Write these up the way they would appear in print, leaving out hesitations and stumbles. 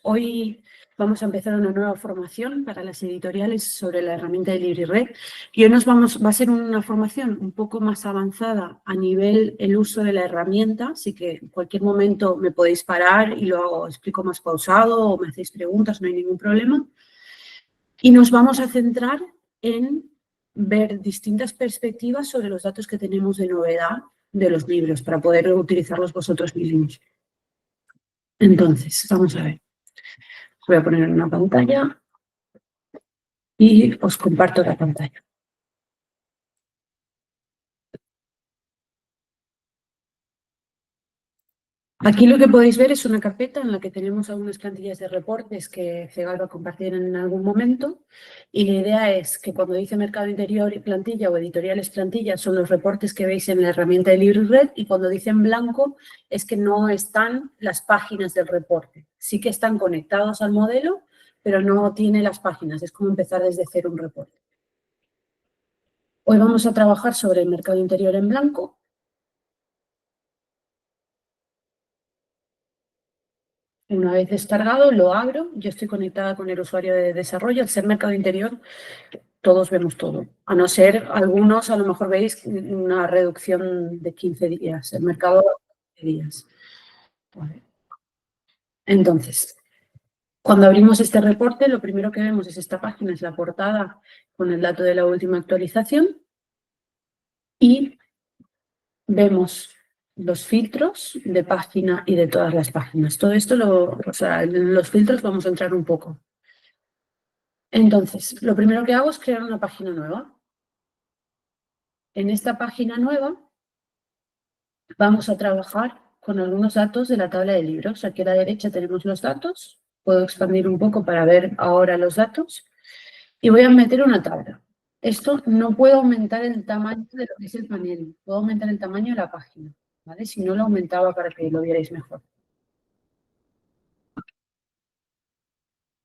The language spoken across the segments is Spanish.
Hoy vamos a empezar una nueva formación para las editoriales sobre la herramienta de LibriRed y hoy va a ser una formación un poco más avanzada a nivel el uso de la herramienta, así que en cualquier momento me podéis parar y lo explico más pausado o me hacéis preguntas, no hay ningún problema. Y nos vamos a centrar en ver distintas perspectivas sobre los datos que tenemos de novedad de los libros para poder utilizarlos vosotros mismos. Entonces, vamos a ver. Voy a poner en una pantalla y os comparto la pantalla. Aquí lo que podéis ver es una carpeta en la que tenemos algunas plantillas de reportes que Cegal va a compartir en algún momento y la idea es que cuando dice mercado interior y plantilla o editoriales plantilla son los reportes que veis en la herramienta de LibriRed y cuando dice en blanco es que no están las páginas del reporte. Sí que están conectados al modelo, pero no tiene las páginas. Es como empezar desde cero un reporte. Hoy vamos a trabajar sobre el mercado interior en blanco. Una vez descargado, lo abro. Yo estoy conectada con el usuario de desarrollo. Al ser mercado interior, todos vemos todo. A no ser algunos, a lo mejor veis una reducción de 15 días. El mercado, 15 días. Vale. Entonces, cuando abrimos este reporte, lo primero que vemos es esta página, es la portada con el dato de la última actualización. Y vemos los filtros de página y de todas las páginas. Todo esto, en los filtros vamos a entrar un poco. Entonces, lo primero que hago es crear una página nueva. En esta página nueva vamos a trabajar con algunos datos de la tabla de libros. Aquí a la derecha tenemos los datos. Puedo expandir un poco para ver ahora los datos. Y voy a meter una tabla. Esto no puedo aumentar el tamaño de lo que es el panel. Puedo aumentar el tamaño de la página. ¿Vale? Si no, lo aumentaba para que lo vierais mejor.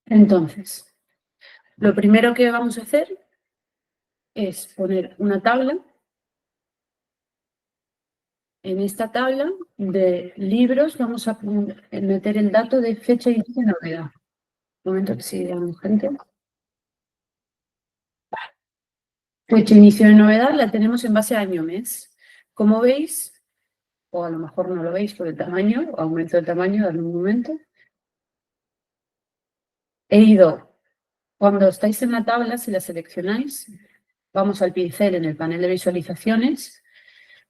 Entonces, lo primero que vamos a hacer es poner una tabla. En esta tabla de libros vamos a meter el dato de fecha y de novedad. Un momento que sigue gente. Fecha, inicio de novedad la tenemos en base a año-mes. Como veis, o a lo mejor no lo veis por el tamaño, aumento el tamaño, dale un momento. He ido, cuando estáis en la tabla, si la seleccionáis, vamos al pincel en el panel de visualizaciones,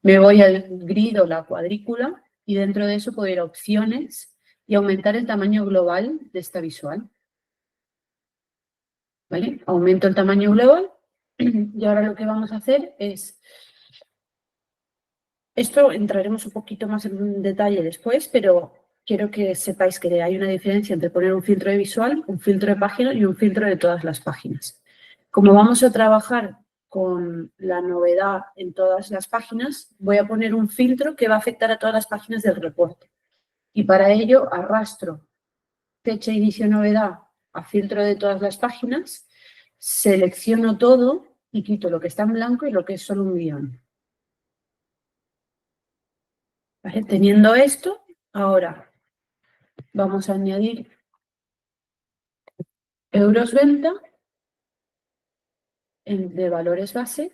me voy al grid o la cuadrícula y dentro de eso puedo ir a opciones y aumentar el tamaño global de esta visual. ¿Vale? Aumento el tamaño global y ahora lo que vamos a hacer es... Esto entraremos un poquito más en detalle después, pero quiero que sepáis que hay una diferencia entre poner un filtro de visual, un filtro de página y un filtro de todas las páginas. Como vamos a trabajar con la novedad en todas las páginas, voy a poner un filtro que va a afectar a todas las páginas del reporte. Y para ello arrastro fecha, inicio, novedad a filtro de todas las páginas, selecciono todo y quito lo que está en blanco y lo que es solo un guión. ¿Vale? Teniendo esto, ahora vamos a añadir euros venta de valores base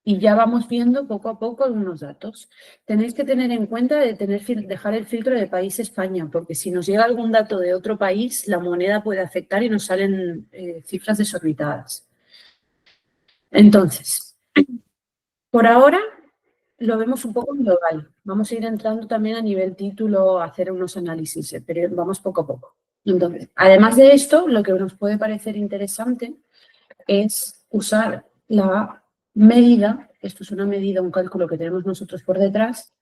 y ya vamos viendo poco a poco algunos datos. Tenéis que tener en cuenta de dejar el filtro de país España, porque si nos llega algún dato de otro país, la moneda puede afectar y nos salen cifras desorbitadas. Entonces, por ahora lo vemos un poco global. Vamos a ir entrando también a nivel título a hacer unos análisis, pero vamos poco a poco. Entonces, además de esto, lo que nos puede parecer interesante es usar la medida, esto es una medida, un cálculo que tenemos nosotros por detrás,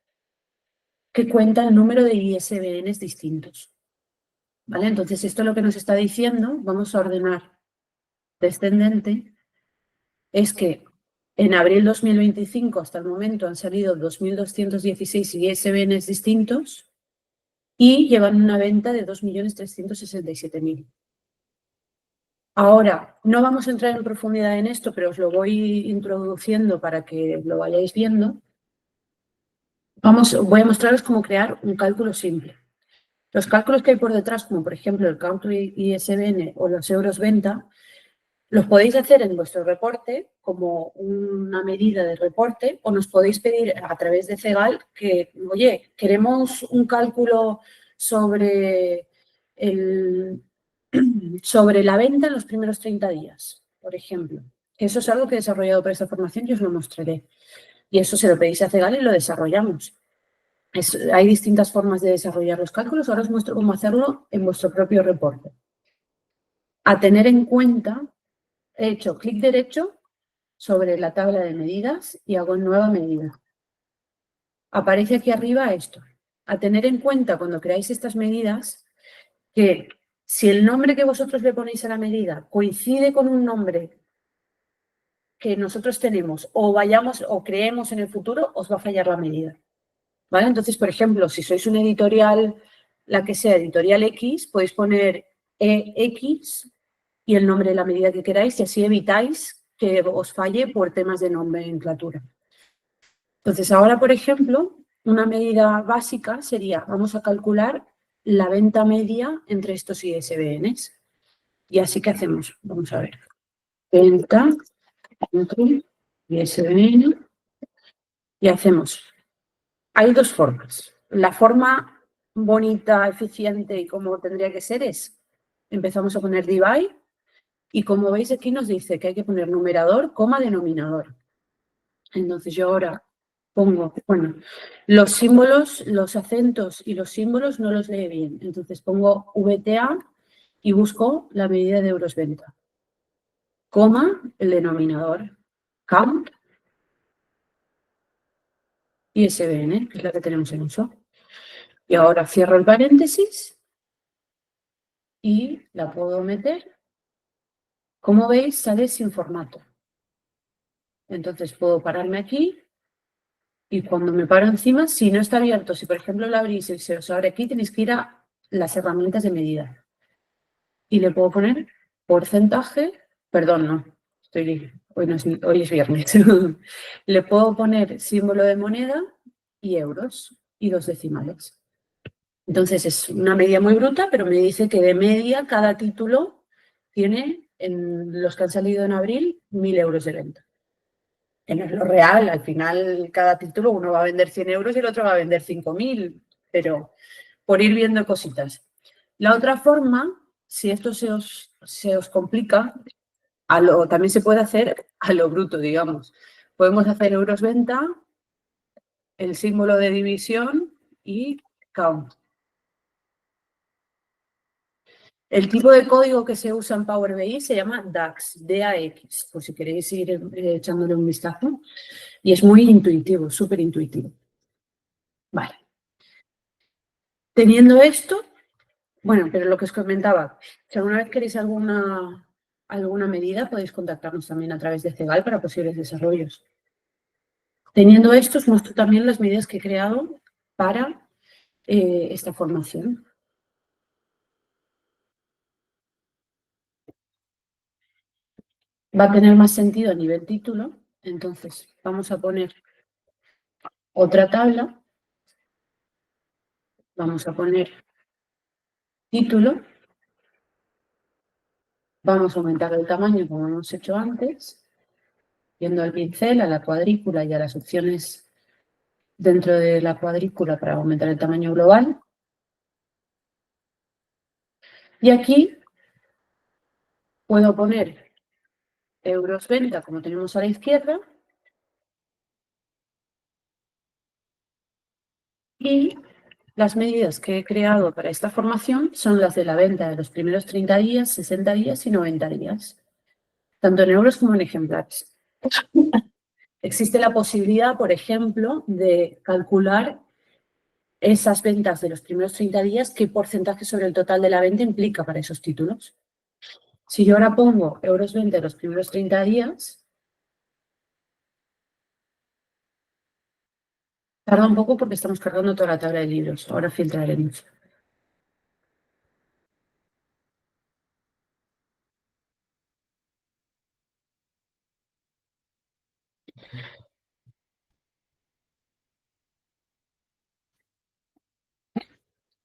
que cuenta el número de ISBNs distintos. ¿Vale? Entonces, esto lo que nos está diciendo, vamos a ordenar descendente, es que en abril 2025 hasta el momento han salido 2.216 ISBNs distintos y llevan una venta de 2.367.000. Ahora, no vamos a entrar en profundidad en esto, pero os lo voy introduciendo para que lo vayáis viendo. Voy a mostraros cómo crear un cálculo simple. Los cálculos que hay por detrás, como por ejemplo el country ISBN o los euros venta, los podéis hacer en vuestro reporte como una medida de reporte o nos podéis pedir a través de CEGAL que, oye, queremos un cálculo sobre, sobre la venta en los primeros 30 días, por ejemplo. Eso es algo que he desarrollado para esta formación y os lo mostraré. Y eso se lo pedís a CEGAL y lo desarrollamos. Hay distintas formas de desarrollar los cálculos. Ahora os muestro cómo hacerlo en vuestro propio reporte. A tener en cuenta, he hecho clic derecho sobre la tabla de medidas y hago nueva medida. Aparece aquí arriba esto. A tener en cuenta cuando creáis estas medidas que si el nombre que vosotros le ponéis a la medida coincide con un nombre que nosotros tenemos o vayamos o creemos en el futuro, os va a fallar la medida. ¿Vale? Entonces, por ejemplo, si sois una editorial, la que sea, editorial X, podéis poner EX y el nombre de la medida que queráis y así evitáis que os falle por temas de nomenclatura. Entonces, ahora, por ejemplo, una medida básica sería, vamos a calcular la venta media entre estos ISBNs. Y así que hacemos, vamos a ver, venta entre ISBN y hacemos. Hay dos formas. La forma bonita, eficiente y como tendría que ser es, empezamos a poner divide y como veis aquí nos dice que hay que poner numerador, coma, denominador. Entonces yo ahora pongo, bueno, los símbolos, los acentos y los símbolos no los lee bien. Entonces pongo VTA y busco la medida de euros venta. Coma, el denominador, count y SBN, que es la que tenemos en uso. Y ahora cierro el paréntesis y la puedo meter. Como veis, sale sin formato. Entonces puedo pararme aquí y cuando me paro encima, si no está abierto, si por ejemplo lo abrís y se os abre aquí, tenéis que ir a las herramientas de medida. Y le puedo poner porcentaje, perdón, no, hoy es viernes. Le puedo poner símbolo de moneda y euros y dos decimales. Entonces es una medida muy bruta, pero me dice que de media cada título tiene, en los que han salido en abril, 1.000 euros de venta. Que no es lo real, al final cada título uno va a vender 100 euros y el otro va a vender 5.000, pero por ir viendo cositas. La otra forma, si esto se os complica, también se puede hacer a lo bruto, digamos. Podemos hacer euros venta, el símbolo de división y count. El tipo de código que se usa en Power BI se llama DAX, DAX, por si queréis ir echándole un vistazo. Y es muy intuitivo, súper intuitivo. Vale. Teniendo esto, bueno, pero lo que os comentaba, si alguna vez queréis alguna medida, podéis contactarnos también a través de CEGAL para posibles desarrollos. Teniendo esto, os muestro también las medidas que he creado para esta formación. Va a tener más sentido a nivel título, entonces vamos a poner otra tabla, vamos a poner título, vamos a aumentar el tamaño como hemos hecho antes, yendo al pincel, a la cuadrícula y a las opciones dentro de la cuadrícula para aumentar el tamaño global. Y aquí puedo poner euros venta, como tenemos a la izquierda, y las medidas que he creado para esta formación son las de la venta de los primeros 30 días, 60 días y 90 días, tanto en euros como en ejemplares. Existe la posibilidad, por ejemplo, de calcular esas ventas de los primeros 30 días, qué porcentaje sobre el total de la venta implica para esos títulos. Si yo ahora pongo euros venta de los primeros 30 días, tarda un poco porque estamos cargando toda la tabla de libros. Ahora filtraremos.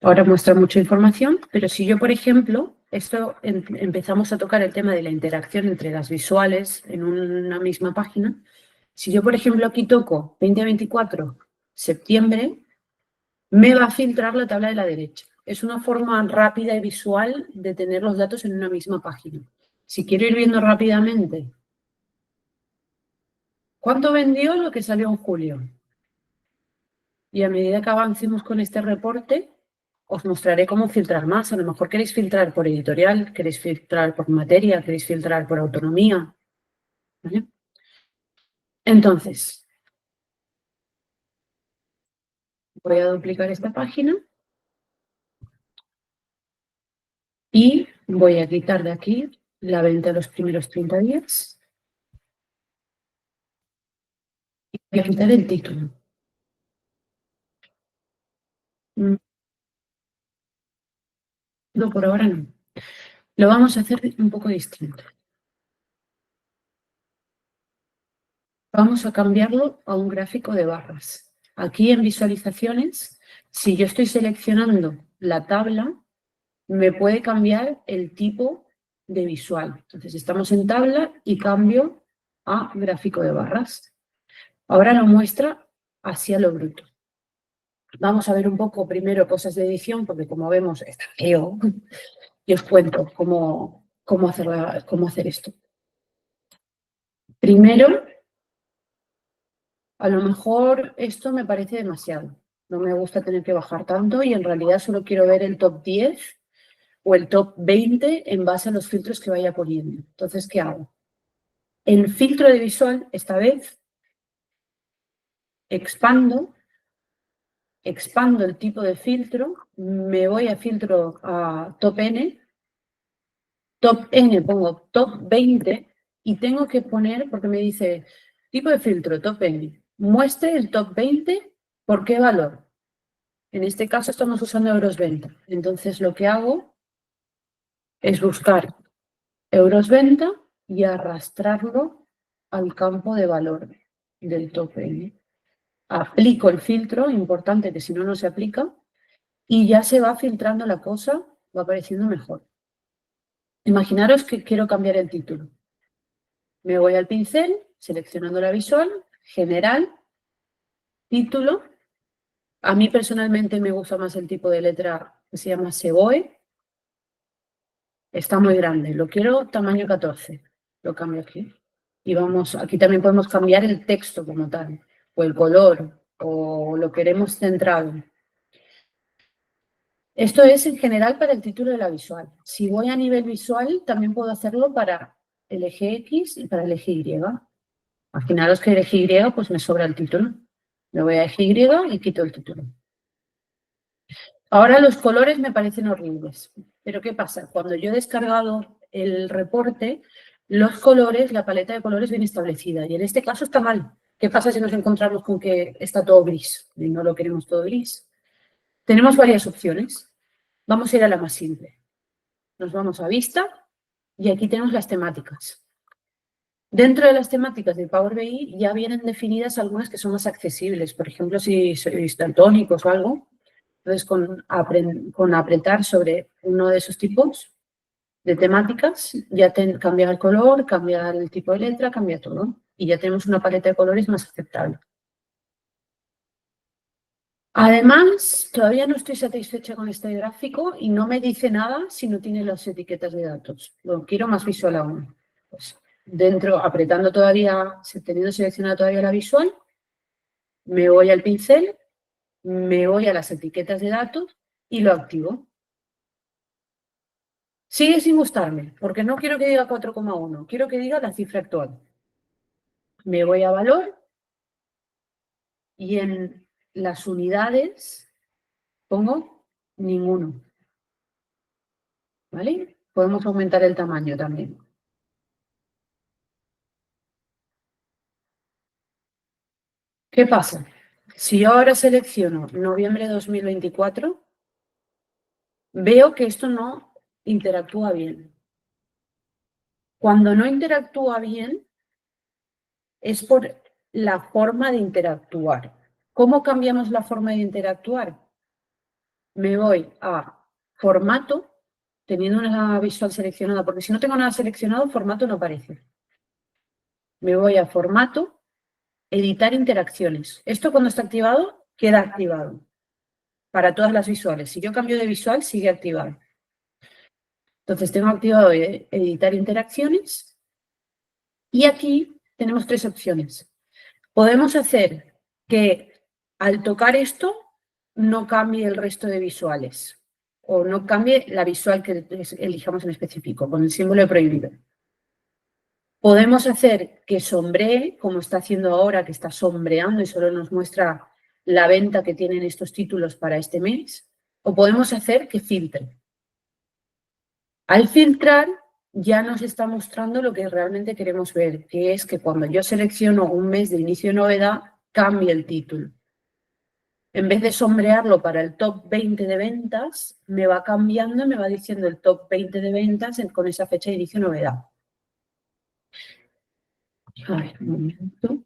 Ahora muestra mucha información, pero si yo, por ejemplo, esto empezamos a tocar el tema de la interacción entre las visuales en una misma página. Si yo, por ejemplo, aquí toco 2024, septiembre, me va a filtrar la tabla de la derecha. Es una forma rápida y visual de tener los datos en una misma página. Si quiero ir viendo rápidamente cuánto vendió lo que salió en julio, y a medida que avancemos con este reporte, os mostraré cómo filtrar más. A lo mejor queréis filtrar por editorial, queréis filtrar por materia, queréis filtrar por autonomía. ¿Vale? Entonces, voy a duplicar esta página y voy a quitar de aquí la venta de los primeros 30 días. Y voy a quitar el título. No, por ahora no. Lo vamos a hacer un poco distinto. Vamos a cambiarlo a un gráfico de barras. Aquí en visualizaciones, si yo estoy seleccionando la tabla, me puede cambiar el tipo de visual. Entonces estamos en tabla y cambio a gráfico de barras. Ahora lo muestra así a lo bruto. Vamos a ver un poco primero cosas de edición, porque como vemos está feo, y os cuento cómo hacer esto. Primero, a lo mejor esto me parece demasiado. No me gusta tener que bajar tanto y en realidad solo quiero ver el top 10 o el top 20 en base a los filtros que vaya poniendo. Entonces, ¿qué hago? En filtro de visual, esta vez, expando el tipo de filtro, me voy a filtro a top N pongo top 20 y tengo que poner, porque me dice tipo de filtro, top N, muestre el top 20, ¿por qué valor? En este caso estamos usando euros venta. Entonces lo que hago es buscar euros venta y arrastrarlo al campo de valor del top N. Aplico el filtro, importante que si no, no se aplica, y ya se va filtrando la cosa, va apareciendo mejor. Imaginaros que quiero cambiar el título. Me voy al pincel, seleccionando la visual, general, título. A mí personalmente me gusta más el tipo de letra que se llama Seboe. Está muy grande, lo quiero tamaño 14. Lo cambio aquí. Y vamos, aquí también podemos cambiar el texto como tal, o el color, o lo queremos centrado. Esto es en general para el título de la visual. Si voy a nivel visual, también puedo hacerlo para el eje X y para el eje Y. Imaginaros que el eje Y, pues me sobra el título. Me voy a eje Y y quito el título. Ahora los colores me parecen horribles. Pero ¿qué pasa? Cuando yo he descargado el reporte, los colores, la paleta de colores viene establecida. Y en este caso está mal. ¿Qué pasa si nos encontramos con que está todo gris y no lo queremos todo gris? Tenemos varias opciones. Vamos a ir a la más simple. Nos vamos a vista y aquí tenemos las temáticas. Dentro de las temáticas de Power BI ya vienen definidas algunas que son más accesibles. Por ejemplo, si sois daltónicos o algo, entonces con apretar sobre uno de esos tipos de temáticas ya cambia el color, cambia el tipo de letra, cambia todo. Y ya tenemos una paleta de colores más aceptable. Además, todavía no estoy satisfecha con este gráfico y no me dice nada si no tiene las etiquetas de datos. Lo quiero más visual aún. Pues dentro, apretando todavía, teniendo seleccionada todavía la visual, me voy al pincel, me voy a las etiquetas de datos y lo activo. Sigue sin gustarme, porque no quiero que diga 4,1, quiero que diga la cifra actual. Me voy a valor y en las unidades pongo ninguno. ¿Vale? Podemos aumentar el tamaño también. ¿Qué pasa? Si yo ahora selecciono noviembre de 2024, veo que esto no interactúa bien. Cuando no interactúa bien es por la forma de interactuar. ¿Cómo cambiamos la forma de interactuar? me voy a formato, teniendo una visual seleccionada, porque si no tengo nada seleccionado, formato no aparece. Me voy a formato, editar interacciones. Esto cuando está activado, queda activado para todas las visuales. Si yo cambio de visual, sigue activado. Entonces tengo activado editar interacciones y aquí tenemos tres opciones. Podemos hacer que al tocar esto no cambie el resto de visuales o no cambie la visual que elijamos en específico, con el símbolo de prohibido. Podemos hacer que sombree, como está haciendo ahora, que está sombreando y solo nos muestra la venta que tienen estos títulos para este mes, o podemos hacer que filtre. Al filtrar ya nos está mostrando lo que realmente queremos ver, que es que cuando yo selecciono un mes de inicio de novedad, cambie el título. En vez de sombrearlo para el top 20 de ventas, me va cambiando y me va diciendo el top 20 de ventas con esa fecha de inicio de novedad. A ver, un momento.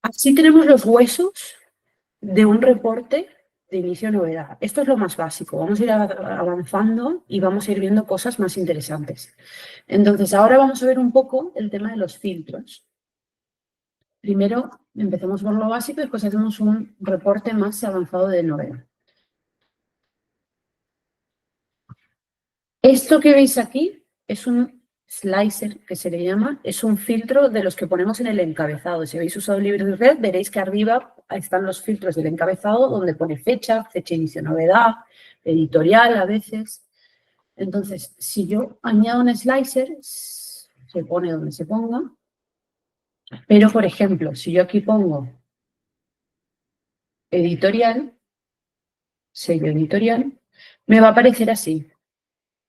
Así tenemos los huesos de un reporte de inicio de novedad. Esto es lo más básico. Vamos a ir avanzando y vamos a ir viendo cosas más interesantes. Entonces, ahora vamos a ver un poco el tema de los filtros. Primero, empecemos por lo básico y después hacemos un reporte más avanzado de novedad. Esto que veis aquí es un slicer, que se le llama, es un filtro de los que ponemos en el encabezado. Si habéis usado LibreRed, veréis que arriba están los filtros del encabezado donde pone fecha, fecha de inicio de novedad, editorial a veces. Entonces, si yo añado un slicer, se pone donde se ponga. Pero, por ejemplo, si yo aquí pongo editorial, sello editorial, me va a aparecer así.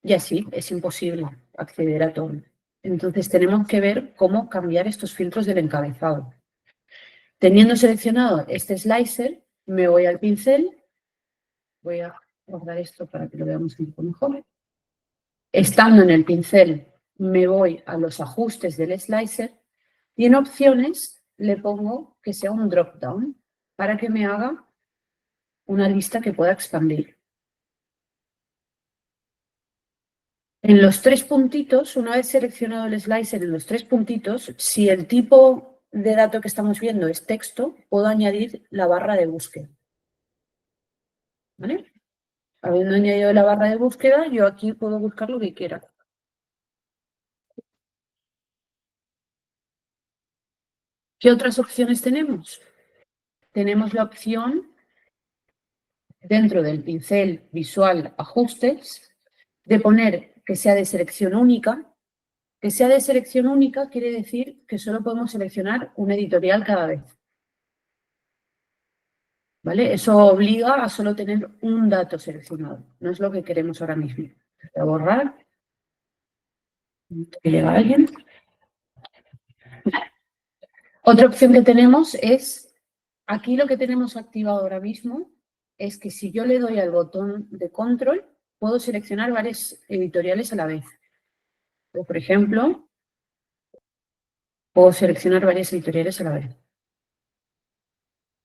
Y así es imposible acceder a todo. Entonces tenemos que ver cómo cambiar estos filtros del encabezado. Teniendo seleccionado este slicer, me voy al pincel. Voy a guardar esto para que lo veamos un poco mejor. Estando en el pincel, me voy a los ajustes del slicer y en opciones le pongo que sea un drop-down para que me haga una lista que pueda expandir. En los tres puntitos, una vez seleccionado el slicer en los tres puntitos, si el tipo de dato que estamos viendo es texto, puedo añadir la barra de búsqueda. ¿Vale? Habiendo añadido la barra de búsqueda, yo aquí puedo buscar lo que quiera. ¿Qué otras opciones tenemos? Tenemos la opción, dentro del pincel visual ajustes, de poner que sea de selección única. Que sea de selección única quiere decir que solo podemos seleccionar un editorial cada vez. ¿Vale? Eso obliga a solo tener un dato seleccionado. No es lo que queremos ahora mismo. Voy a borrar. Que llega alguien. Otra opción que tenemos es, aquí lo que tenemos activado ahora mismo es que si yo le doy al botón de control, puedo seleccionar varias editoriales a la vez. Por ejemplo, puedo seleccionar varias editoriales a la vez.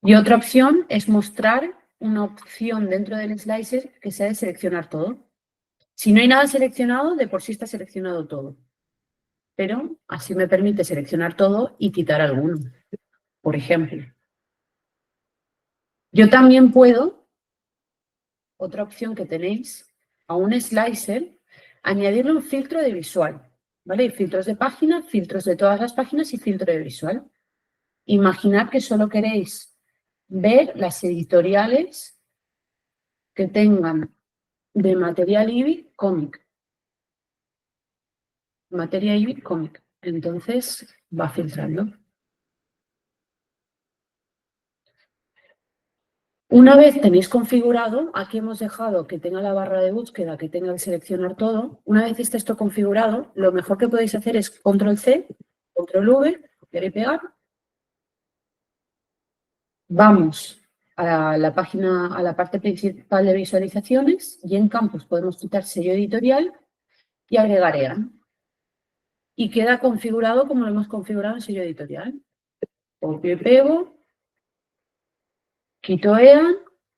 Y otra opción es mostrar una opción dentro del slicer que sea de seleccionar todo. Si no hay nada seleccionado, de por sí está seleccionado todo. Pero así me permite seleccionar todo y quitar alguno, por ejemplo. Yo también puedo, otra opción que tenéis, a un slicer, añadirle un filtro de visual. ¿Vale? Hay filtros de página, filtros de todas las páginas y filtro de visual. Imaginad que solo queréis ver las editoriales que tengan de material IBI cómic. Materia IBI cómic. Entonces va filtrando. Una vez tenéis configurado, aquí hemos dejado que tenga la barra de búsqueda, que tenga que seleccionar todo. Una vez esté esto configurado, lo mejor que podéis hacer es Control-C, Control-V, copiar y pegar. Vamos a la página, a la parte principal de visualizaciones y en campos podemos quitar sello editorial y agregar EAN. y queda configurado como lo hemos configurado en sello editorial. Copio y pego, quito EAN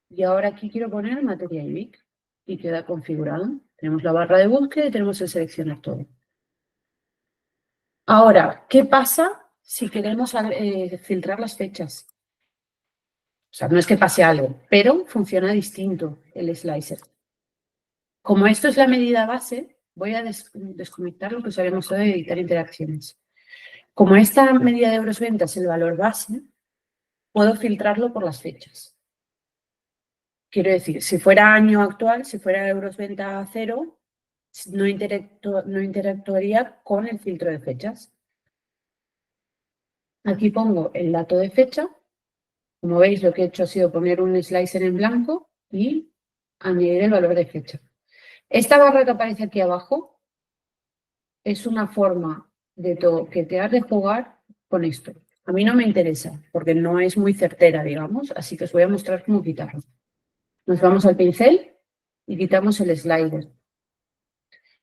y ahora aquí quiero poner materia IBIC y queda configurado. Tenemos la barra de búsqueda y tenemos el seleccionar todo. Ahora, ¿qué pasa si queremos filtrar las fechas? O sea, no es que pase algo, pero funciona distinto el slicer. Como esto es la medida base, voy a desconectar lo que sabemos de editar interacciones. Como esta medida de euros venta es el valor base, puedo filtrarlo por las fechas. Quiero decir, si fuera año actual, si fuera euros venta 0, no interactuaría con el filtro de fechas. Aquí pongo el dato de fecha. Como veis, lo que he hecho ha sido poner un slicer en blanco y añadir el valor de fecha. Esta barra que aparece aquí abajo es una forma de toquetear, de jugar con esto. A mí no me interesa, porque no es muy certera, digamos, así que os voy a mostrar cómo quitarlo. Nos vamos al pincel y quitamos el slider.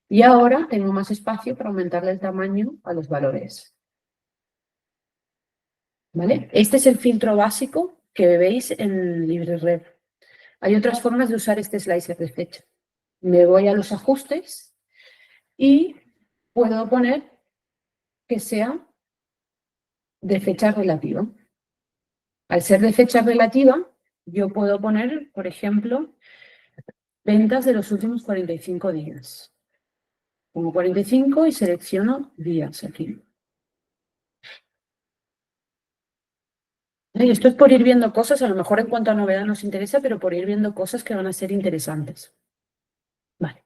Y ahora tengo más espacio para aumentarle el tamaño a los valores. ¿Vale? Este es el filtro básico que veis en LibreRef. Hay otras formas de usar este slicer de fecha. Me voy a los ajustes y puedo poner que sea de fecha relativa. Al ser de fecha relativa, yo puedo poner, por ejemplo, ventas de los últimos 45 días. Pongo 45 y selecciono días aquí. Y esto es por ir viendo cosas, a lo mejor en cuanto a novedad nos interesa, pero por ir viendo cosas que van a ser interesantes. Vale.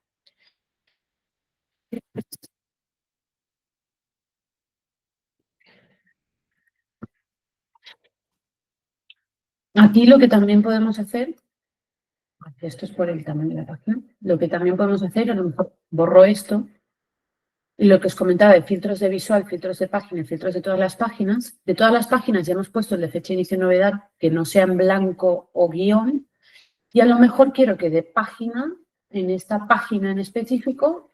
Aquí lo que también podemos hacer, esto es por el tamaño de la página, lo que también podemos hacer, a lo mejor borro esto, y lo que os comentaba de filtros de visual, filtros de página y filtros de todas las páginas ya hemos puesto el de fecha, inicio, novedad, que no sea en blanco o guión, y a lo mejor quiero que de página, en esta página en específico,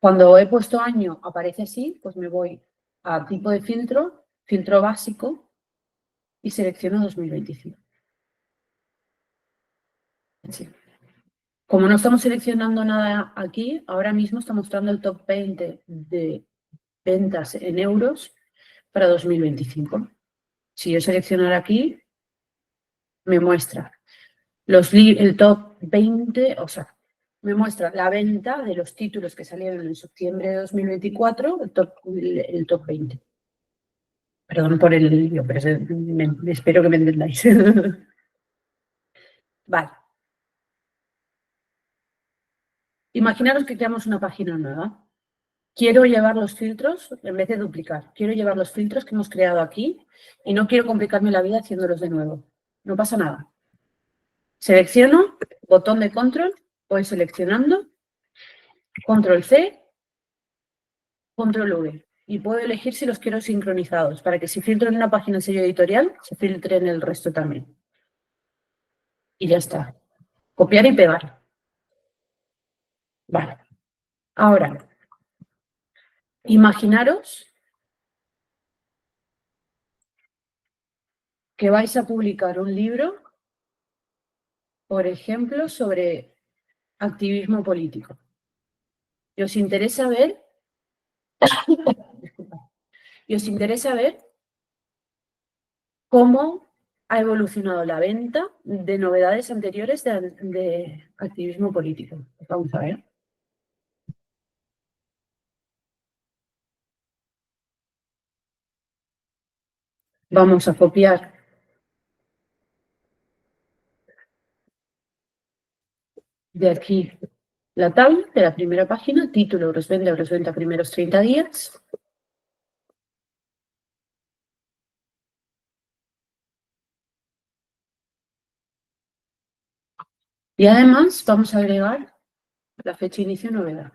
cuando he puesto año aparece así, pues me voy a tipo de filtro, filtro básico, y selecciono 2025. Así. Como no estamos seleccionando nada aquí, ahora mismo está mostrando el top 20 de ventas en euros para 2025. Si yo seleccionara aquí, me muestra el top 20, o sea, me muestra la venta de los títulos que salieron en septiembre de 2024, el top 20. Perdón por el lío, pero espero que me entendáis. Vale. Imaginaros que creamos una página nueva. Quiero llevar los filtros, en vez de duplicar, quiero llevar los filtros que hemos creado aquí y no quiero complicarme la vida haciéndolos de nuevo. No pasa nada. Selecciono, botón de control, voy seleccionando, control C, control V. Y puedo elegir si los quiero sincronizados, para que si filtro en una página de sello editorial, se filtre en el resto también. Y ya está. Copiar y pegar. Vale. Ahora, imaginaros que vais a publicar un libro, por ejemplo, sobre activismo político. Y os interesa ver, disculpa, y os interesa ver cómo ha evolucionado la venta de novedades anteriores de activismo político. Vamos a ver. Vamos a copiar de aquí la tabla de la primera página, título, euros venta primeros 30 días. Y además vamos a agregar la fecha inicio novedad.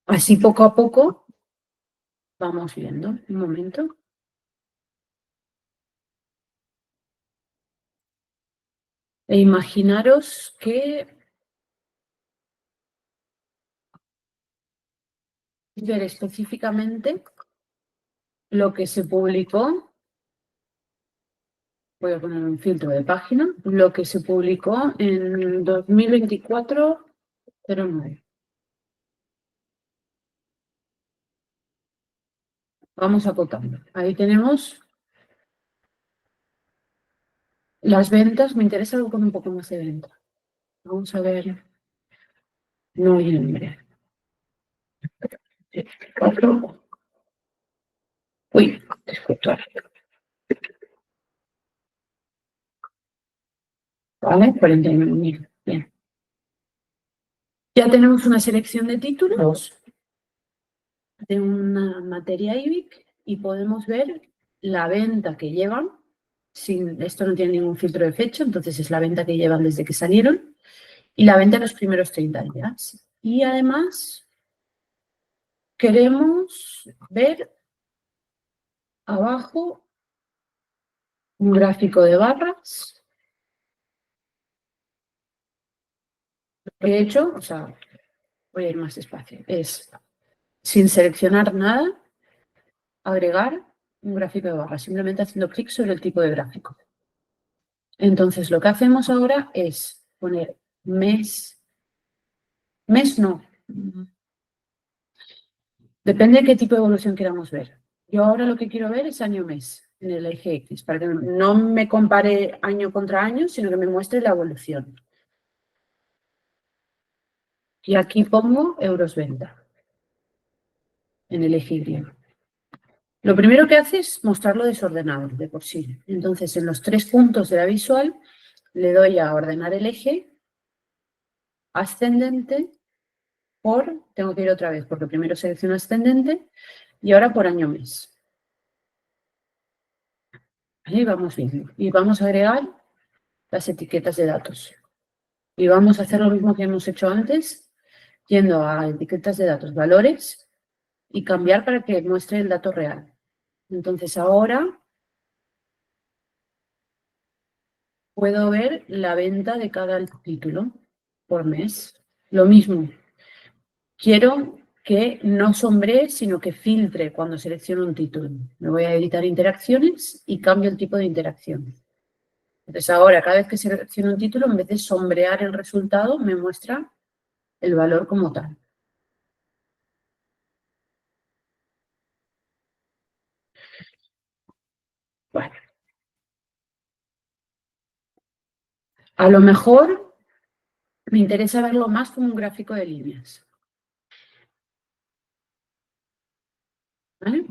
Así poco a poco vamos viendo. Un momento. E imaginaros que ver específicamente lo que se publicó, voy a poner un filtro de página, lo que se publicó en 2024-09. Vamos acotando. Ahí tenemos las ventas. Me interesa algo con un poco más de venta. Vamos a ver noviembre. 4. Uy, disculpa. Vale, 49.000. Bien. Ya tenemos una selección de títulos de una materia IBIC y podemos ver la venta que llevan. Esto no tiene ningún filtro de fecha, entonces es la venta que llevan desde que salieron y la venta en los primeros 30 días. Y además queremos ver abajo un gráfico de barras. Lo que he hecho, o sea, voy a ir más despacio, es sin seleccionar nada, agregar un gráfico de barras, simplemente haciendo clic sobre el tipo de gráfico. Entonces, lo que hacemos ahora es poner mes no, depende de qué tipo de evolución queramos ver. Yo ahora lo que quiero ver es año-mes en el eje X, para que no me compare año contra año, sino que me muestre la evolución. Y aquí pongo euros venta en el eje Y. Lo primero que hace es mostrarlo desordenado de por sí. Entonces, en los 3 puntos de la visual, le doy a ordenar el eje ascendente tengo que ir otra vez, porque primero selecciono ascendente y ahora por año-mes. Ahí vamos viendo. Y vamos a agregar las etiquetas de datos. Y vamos a hacer lo mismo que hemos hecho antes, yendo a etiquetas de datos, valores, y cambiar para que muestre el dato real. Entonces ahora puedo ver la venta de cada título por mes. Lo mismo, quiero que no sombree, sino que filtre cuando selecciono un título. Me voy a editar interacciones y cambio el tipo de interacción. Entonces ahora, cada vez que selecciono un título, en vez de sombrear el resultado, me muestra el valor como tal. Bueno, a lo mejor me interesa verlo más como un gráfico de líneas. ¿Vale?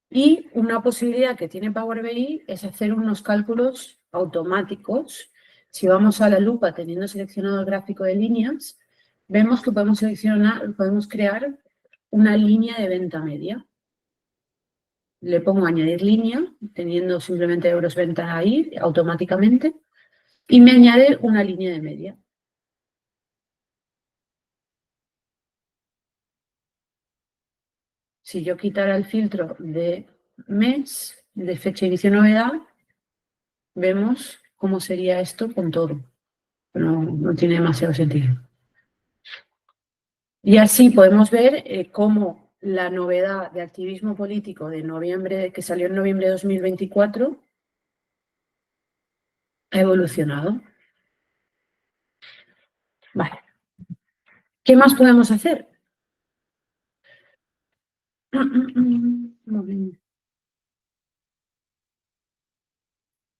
Y una posibilidad que tiene Power BI es hacer unos cálculos automáticos. Si vamos a la lupa teniendo seleccionado el gráfico de líneas, vemos que podemos crear una línea de venta media. Le pongo añadir línea, teniendo simplemente euros venta ahí automáticamente, y me añade una línea de media. Si yo quitara el filtro de mes, de fecha inicio novedad, vemos cómo sería esto con todo. No tiene demasiado sentido. Y así podemos ver cómo la novedad de activismo político de noviembre, que salió en noviembre de 2024, ha evolucionado. Vale. ¿Qué más podemos hacer?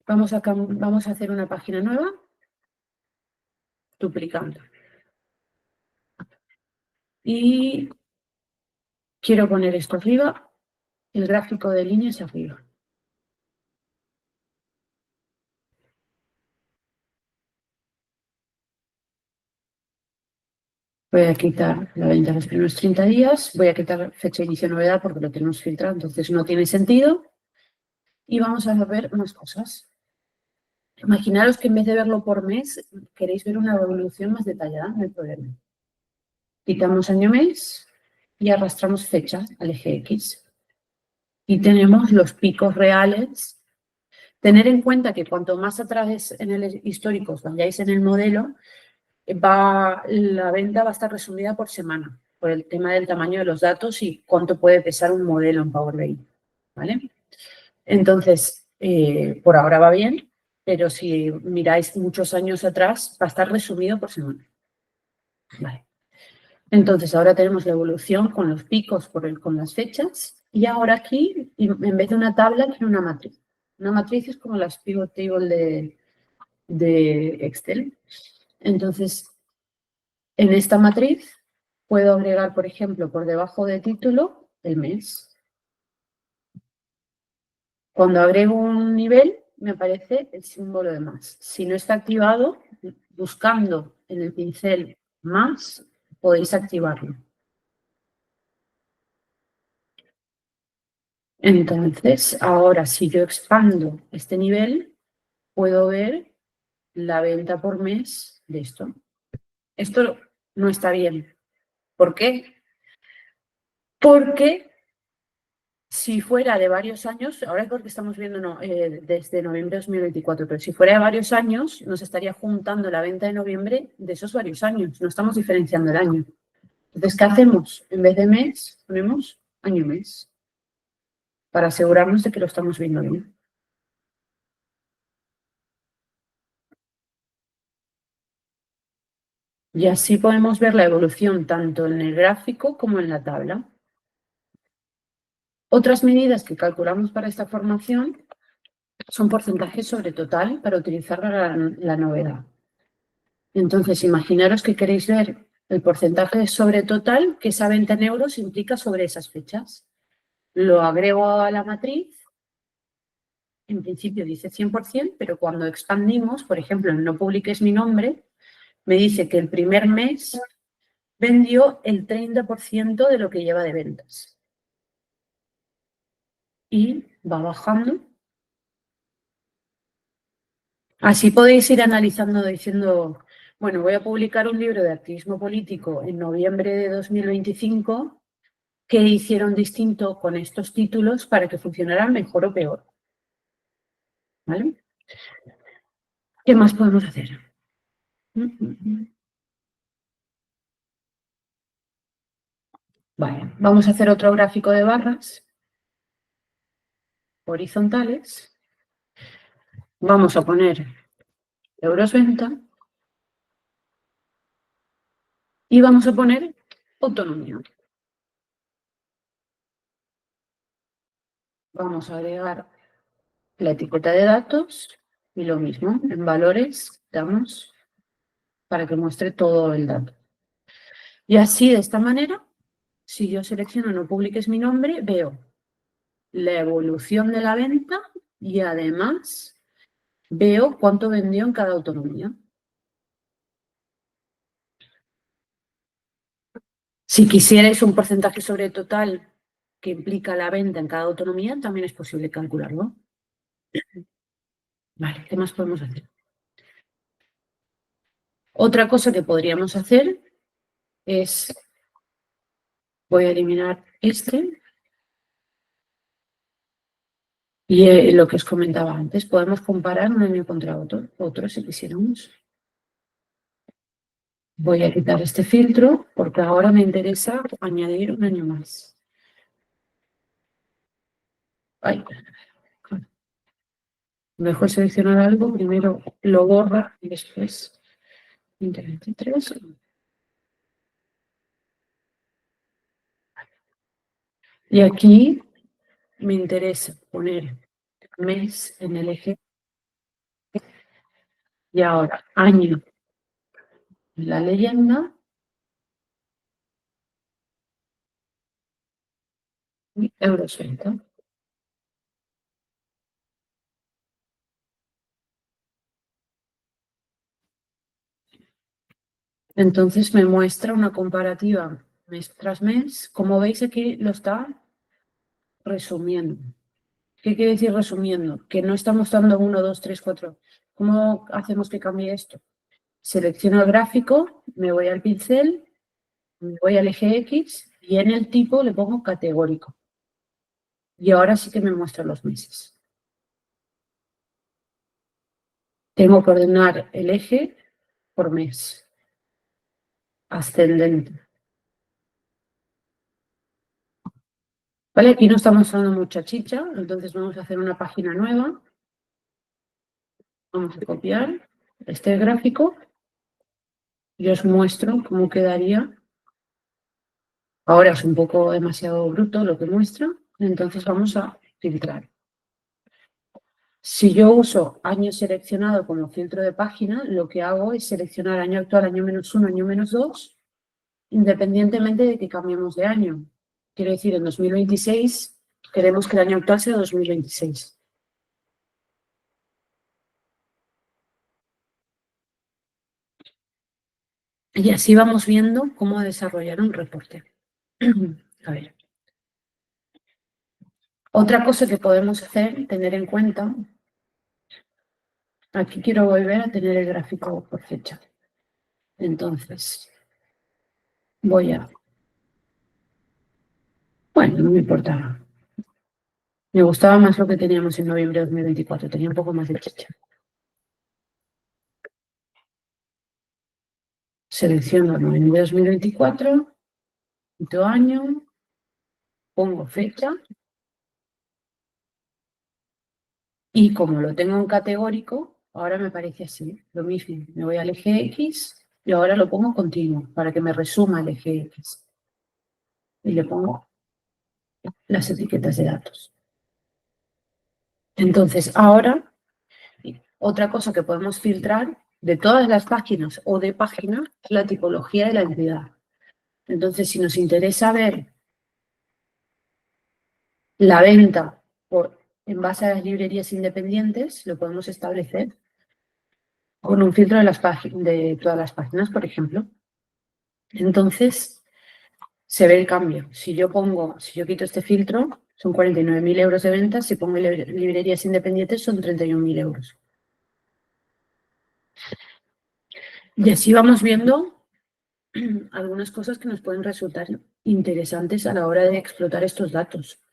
Vamos a hacer una página nueva, duplicando. Y quiero poner esto arriba, el gráfico de líneas arriba. Voy a quitar la venta de los primeros 30 días, voy a quitar fecha de inicio novedad porque lo tenemos filtrado, entonces no tiene sentido. Y vamos a ver unas cosas. Imaginaros que en vez de verlo por mes, queréis ver una evolución más detallada, no hay problema. Quitamos año-mes y arrastramos fecha al eje X. Y tenemos los picos reales. Tener en cuenta que cuanto más atrás en el histórico os vayáis en el modelo, la venta va a estar resumida por semana, por el tema del tamaño de los datos y cuánto puede pesar un modelo en Power BI, ¿vale? Entonces, por ahora va bien, pero si miráis muchos años atrás, va a estar resumido por semana. Vale. Entonces, ahora tenemos la evolución con los picos con las fechas y ahora aquí, en vez de una tabla, quiero una matriz. Una matriz es como las pivot table de Excel. Entonces, en esta matriz puedo agregar, por ejemplo, por debajo de título, el mes. Cuando agrego un nivel, me aparece el símbolo de más. Si no está activado, buscando en el pincel más, podéis activarlo. Entonces, ahora si yo expando este nivel, puedo ver la venta por mes de esto. Esto no está bien. ¿Por qué? Porque si fuera de varios años, ahora es porque estamos viendo desde noviembre de 2024, pero si fuera de varios años, nos estaría juntando la venta de noviembre de esos varios años. No estamos diferenciando el año. Entonces, ¿qué hacemos? En vez de mes, ponemos año-mes para asegurarnos de que lo estamos viendo bien. Y así podemos ver la evolución tanto en el gráfico como en la tabla. Otras medidas que calculamos para esta formación son porcentajes sobre total para utilizar la novedad. Entonces, imaginaros que queréis ver el porcentaje sobre total que esa venta en euros implica sobre esas fechas. Lo agrego a la matriz, en principio dice 100%, pero cuando expandimos, por ejemplo, en no publiques mi nombre, me dice que el primer mes vendió el 30% de lo que lleva de ventas. Y va bajando. Así podéis ir analizando, diciendo, bueno, voy a publicar un libro de activismo político en noviembre de 2025, ¿qué hicieron distinto con estos títulos para que funcionaran mejor o peor? ¿Vale? ¿Qué más podemos hacer? Vale, vamos a hacer otro gráfico de barras horizontales. Vamos a poner euros venta y vamos a poner autonomía. Vamos a agregar la etiqueta de datos y lo mismo, en valores damos para que muestre todo el dato. Y así, de esta manera, si yo selecciono no publiques mi nombre, veo la evolución de la venta y además veo cuánto vendió en cada autonomía. Si quisierais un porcentaje sobre total que implica la venta en cada autonomía, también es posible calcularlo. Vale, ¿qué más podemos hacer? Otra cosa que podríamos hacer es, voy a eliminar este, y lo que os comentaba antes, podemos comparar un año contra otro si quisiéramos. Voy a quitar este filtro porque ahora me interesa añadir un año más. Ay, mejor seleccionar algo, primero lo borra y después Internet 3. Y aquí me interesa poner mes en el eje y ahora año en la leyenda y euros venta. Entonces me muestra una comparativa mes tras mes. Como veis aquí lo está resumiendo. ¿Qué quiere decir resumiendo? Que no está mostrando 1, 2, 3, 4. ¿Cómo hacemos que cambie esto? Selecciono el gráfico, me voy al pincel, me voy al eje X y en el tipo le pongo categórico. Y ahora sí que me muestra los meses. Tengo que ordenar el eje por mes, ascendente. Vale, aquí no estamos usando mucha chicha, entonces vamos a hacer una página nueva. Vamos a copiar este gráfico y os muestro cómo quedaría. Ahora es un poco demasiado bruto lo que muestra, entonces vamos a filtrar. Si yo uso año seleccionado como filtro de página, lo que hago es seleccionar año actual, año -1, año -2, independientemente de que cambiemos de año. Quiero decir, en 2026 queremos que el año actual sea 2026. Y así vamos viendo cómo desarrollar un reporte. A ver. Otra cosa que podemos hacer, tener en cuenta, aquí quiero volver a tener el gráfico por fecha. Entonces, voy a... Bueno, no me importa. Me gustaba más lo que teníamos en noviembre de 2024, tenía un poco más de chicha. Selecciono noviembre de 2024, quito año, pongo fecha y como lo tengo en categórico, ahora me parece así, lo mismo. Me voy al eje X y ahora lo pongo continuo para que me resuma el eje X. Y le pongo las etiquetas de datos. Entonces, ahora, otra cosa que podemos filtrar de todas las páginas o de página es la tipología de la entidad. Entonces, si nos interesa ver la venta en base a las librerías independientes, lo podemos establecer con un filtro de todas las páginas, por ejemplo. Entonces, se ve el cambio. Si yo quito este filtro, son 49.000 euros de ventas. Si pongo librerías independientes, son 31.000 euros. Y así vamos viendo algunas cosas que nos pueden resultar interesantes a la hora de explotar estos datos.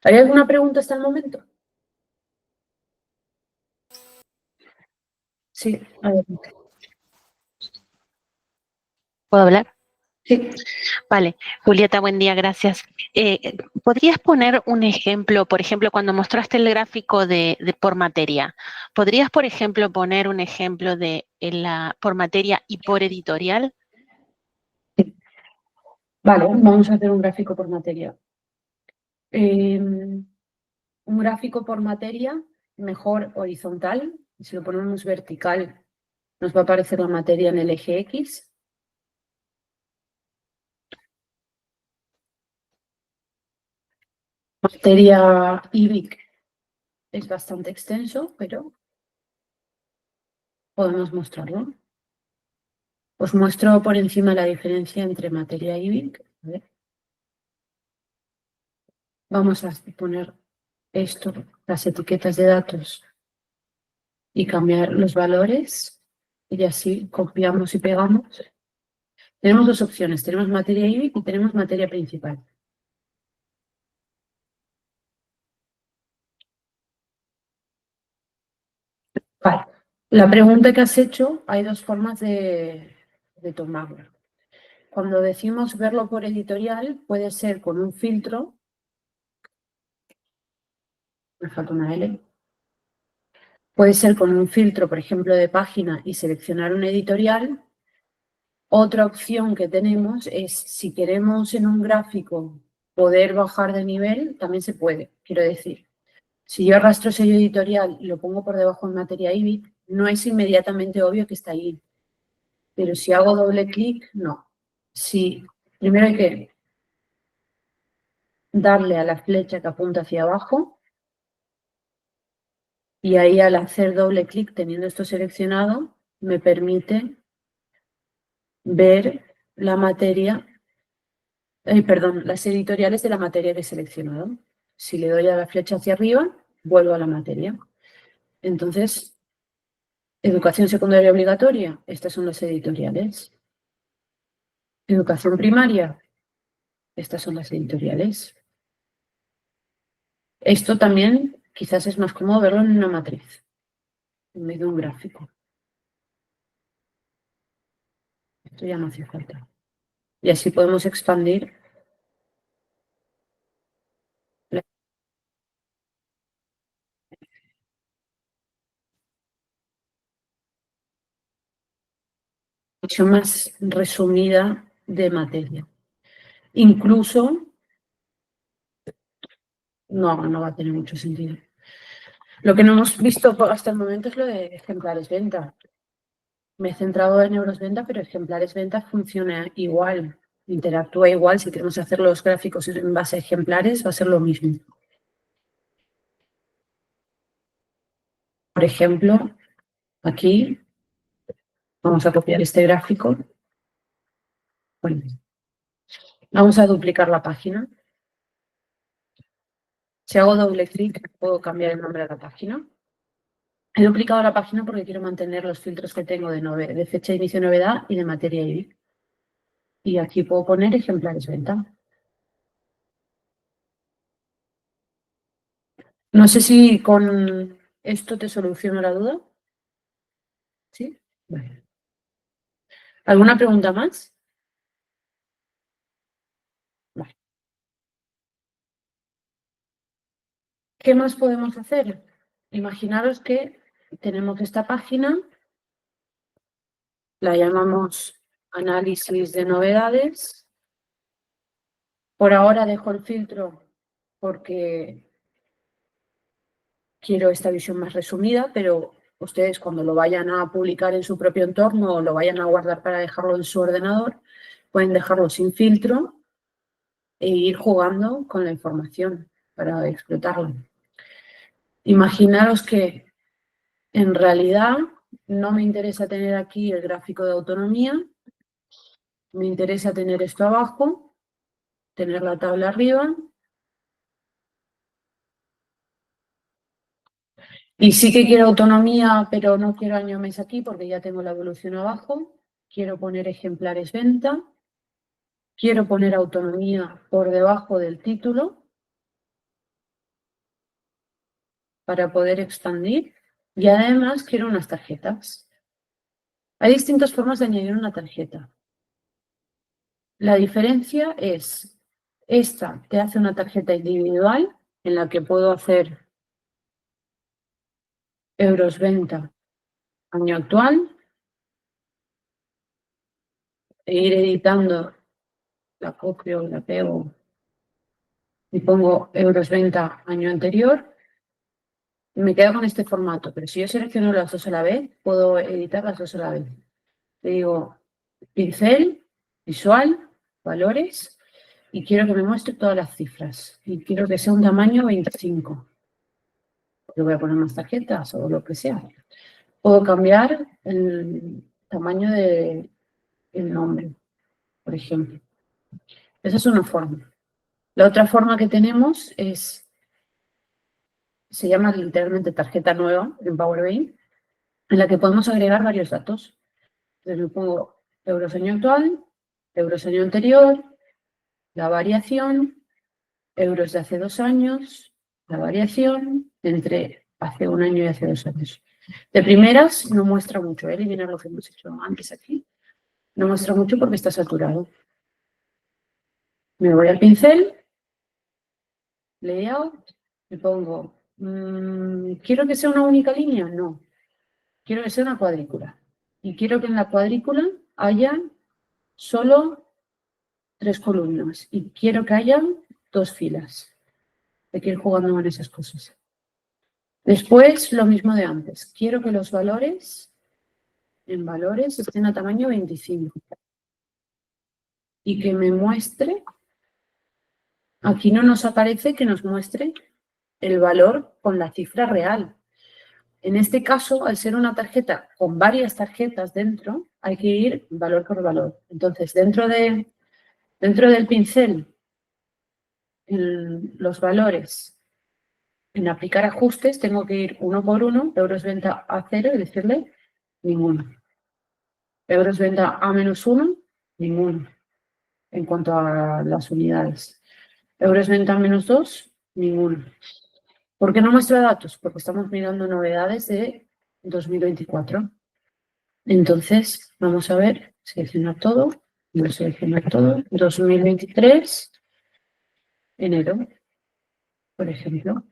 ¿Hay alguna pregunta hasta el momento? Sí, adelante. ¿Puedo hablar? Sí. Vale, Julieta, buen día, gracias. ¿Podrías poner un ejemplo, por ejemplo, cuando mostraste el gráfico de por materia, ¿podrías, por ejemplo, poner un ejemplo de por materia y por editorial? Vale, vamos a hacer un gráfico por materia. Un gráfico por materia, mejor horizontal. Si lo ponemos vertical, nos va a aparecer la materia en el eje X. Materia IBIC es bastante extenso, pero podemos mostrarlo. Os muestro por encima la diferencia entre materia IBIC. A ver. Vamos a poner esto, las etiquetas de datos y cambiar los valores. Y así copiamos y pegamos. Tenemos dos opciones. Tenemos materia IBIC y tenemos materia principal. Vale. La pregunta que has hecho, hay dos formas de tomarlo. Cuando decimos verlo por editorial, puede ser con un filtro, me falta una L, puede ser con un filtro, por ejemplo, de página y seleccionar un editorial. Otra opción que tenemos es, si queremos en un gráfico poder bajar de nivel, también se puede. Quiero decir, si yo arrastro sello editorial y lo pongo por debajo en materia IBIC, no es inmediatamente obvio que está ahí. Pero si hago doble clic, no. Si primero hay que darle a la flecha que apunta hacia abajo y ahí al hacer doble clic teniendo esto seleccionado me permite ver la materia, perdón, las editoriales de la materia que he seleccionado. Si le doy a la flecha hacia arriba, vuelvo a la materia. Entonces, educación secundaria obligatoria, estas son las editoriales. Educación primaria, Estas son las editoriales. Esto también quizás es más cómodo verlo en una matriz, en vez de un gráfico. Esto ya no hace falta. Y así podemos expandir mucho más resumida de materia. Incluso, no va a tener mucho sentido. Lo que no hemos visto hasta el momento es lo de ejemplares venta. Me he centrado en euros venta, pero ejemplares venta funciona igual, interactúa igual. Si queremos hacer los gráficos en base a ejemplares, va a ser lo mismo. Por ejemplo, aquí vamos a copiar este gráfico. Bueno, vamos a duplicar la página. Si hago doble clic, puedo cambiar el nombre de la página. He duplicado la página porque quiero mantener los filtros que tengo de fecha de inicio de novedad y de materia ID. Y aquí puedo poner ejemplares venta. No sé si con esto te soluciono la duda. ¿Sí? Vale. ¿Alguna pregunta más? Vale. ¿Qué más podemos hacer? Imaginaros que tenemos esta página, la llamamos análisis de novedades. Por ahora dejo el filtro porque quiero esta visión más resumida, pero ustedes cuando lo vayan a publicar en su propio entorno o lo vayan a guardar para dejarlo en su ordenador, pueden dejarlo sin filtro e ir jugando con la información para explotarla. Imaginaros que en realidad no me interesa tener aquí el gráfico de autonomía, me interesa tener esto abajo, tener la tabla arriba. Y sí que quiero autonomía, pero no quiero año mes aquí porque ya tengo la evolución abajo. Quiero poner ejemplares venta. Quiero poner autonomía por debajo del título para poder expandir. Y además quiero unas tarjetas. Hay distintas formas de añadir una tarjeta. La diferencia es, esta te hace una tarjeta individual en la que puedo hacer euros venta año actual e ir editando, la copio, la pego y pongo euros venta año anterior. Y me quedo con este formato, pero si yo selecciono las dos a la vez, puedo editar las dos a la vez. Le digo pincel, visual, valores y quiero que me muestre todas las cifras. Y quiero que sea un tamaño 25. Le voy a poner más tarjetas o lo que sea. Puedo cambiar el tamaño del nombre, por ejemplo. Esa es una forma. La otra forma que tenemos se llama literalmente tarjeta nueva en Power BI, en la que podemos agregar varios datos. Entonces le pongo euros año actual, euros año anterior, la variación, euros de hace 2 años, la variación entre hace 1 año y hace 2 años. De primeras no muestra mucho, eliminar lo que hemos hecho antes aquí. No muestra mucho porque está saturado. Me voy al pincel, layout, le pongo, ¿quiero que sea una única línea? No, quiero que sea una cuadrícula. Y quiero que en la cuadrícula haya solo 3 columnas. Y quiero que haya 2 filas. Hay que ir jugando con esas cosas. Después, lo mismo de antes. Quiero que los valores, en valores, estén a tamaño 25. Y que me muestre, aquí no nos aparece que nos muestre el valor con la cifra real. En este caso, al ser una tarjeta con varias tarjetas dentro, hay que ir valor por valor. Entonces, dentro del pincel, en los valores, en aplicar ajustes, tengo que ir uno por uno, euros venta a 0 y decirle ninguno. Euros venta a -1, ninguno. en cuanto a las unidades. Euros venta menos 2, ninguno. ¿Por qué no muestra datos? Porque estamos mirando novedades de 2024. Entonces, vamos a ver, seleccionar todo, voy a seleccionar todo, 2023, enero, por ejemplo.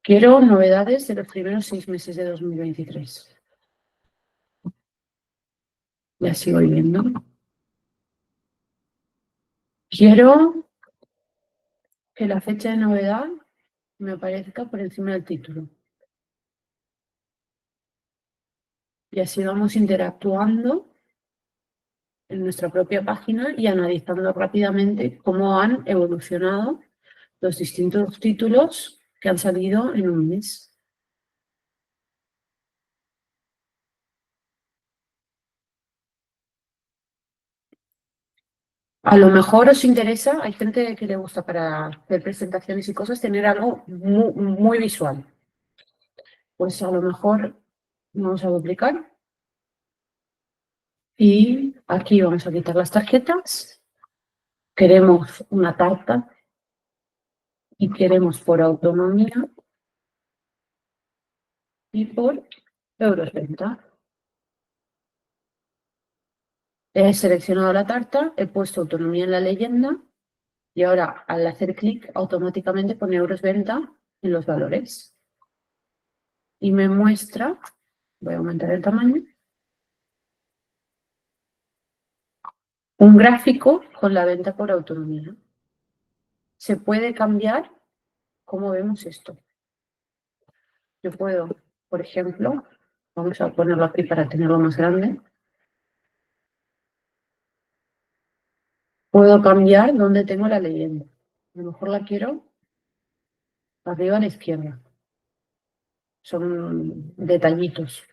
Quiero novedades de los primeros 6 meses de 2023. Ya sigo viendo. Quiero que la fecha de novedad me aparezca por encima del título. Y así vamos interactuando en nuestra propia página y analizando rápidamente cómo han evolucionado los distintos títulos que han salido en un mes. A lo mejor os interesa, hay gente que le gusta para hacer presentaciones y cosas, tener algo muy, muy visual. Pues a lo mejor vamos a duplicar y aquí vamos a quitar las tarjetas. Queremos una tarta y queremos por autonomía y por euros venta. He seleccionado la tarta, he puesto autonomía en la leyenda y ahora al hacer clic automáticamente pone euros venta en los valores. Y me muestra, voy a aumentar el tamaño, un gráfico con la venta por autonomía. Se puede cambiar cómo vemos esto. Yo puedo, por ejemplo, vamos a ponerlo aquí para tenerlo más grande. Puedo cambiar dónde tengo la leyenda. A lo mejor la quiero arriba a la izquierda. Son detallitos.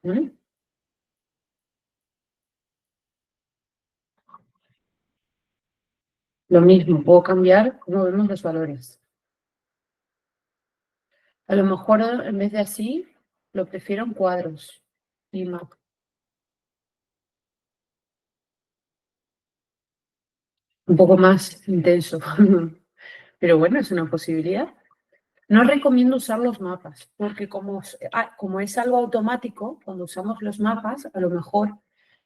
¿Vale? Lo mismo, puedo cambiar cómo vemos los valores. A lo mejor en vez de así, lo prefiero en cuadros. Y map. Un poco más intenso. Pero bueno, es una posibilidad. No recomiendo usar los mapas, porque como es algo automático, cuando usamos los mapas, a lo mejor,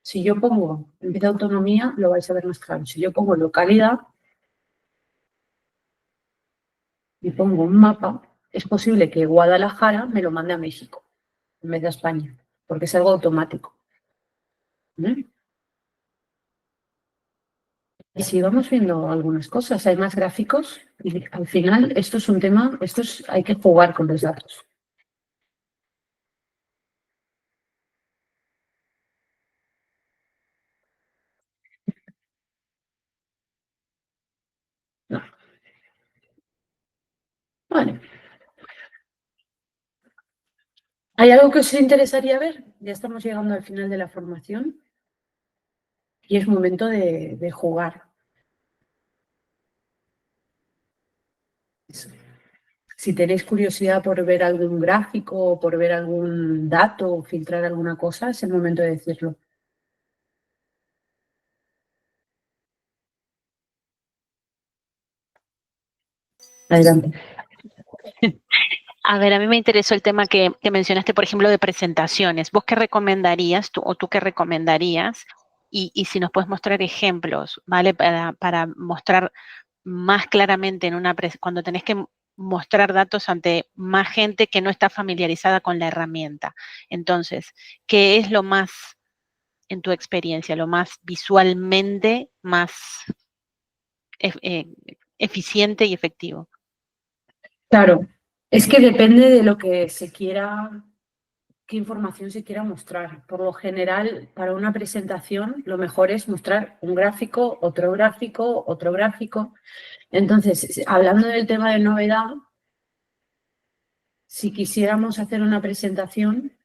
si yo pongo, en vez de autonomía, lo vais a ver más claro. Si yo pongo localidad y pongo un mapa, es posible que Guadalajara me lo mande a México, en vez de a España, porque es algo automático. ¿Vale? Y si vamos viendo algunas cosas, hay más gráficos, y al final esto es un tema, hay que jugar con los datos. No. Vale. ¿Hay algo que os interesaría ver? Ya estamos llegando al final de la formación y es momento de jugar. Si tenéis curiosidad por ver algún gráfico, por ver algún dato o filtrar alguna cosa, es el momento de decirlo. Adelante. A ver, a mí me interesó el tema que mencionaste, por ejemplo, de presentaciones. ¿Vos qué recomendarías tú qué recomendarías? Y si nos puedes mostrar ejemplos, ¿vale? Para mostrar más claramente cuando tenés que mostrar datos ante más gente que no está familiarizada con la herramienta. Entonces, ¿qué es lo más, en tu experiencia, lo más visualmente más eficiente y efectivo? Claro, es que depende de lo que se quiera, qué información se quiera mostrar. Por lo general, para una presentación, lo mejor es mostrar un gráfico, otro gráfico, otro gráfico. Entonces, hablando del tema de novedad, si quisiéramos hacer una presentación,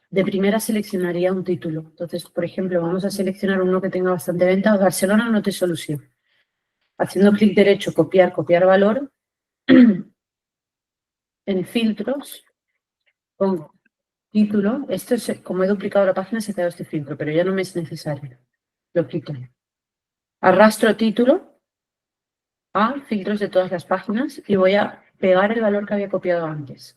de primera seleccionaría un título. Entonces, por ejemplo, vamos a seleccionar uno que tenga bastante venta, Barcelona no te solución. Haciendo clic derecho, copiar, copiar valor, en filtros, pongo título, esto es, como he duplicado la página, se ha quedado este filtro, pero ya no me es necesario. Lo quito. Arrastro título a filtros de todas las páginas y voy a pegar el valor que había copiado antes.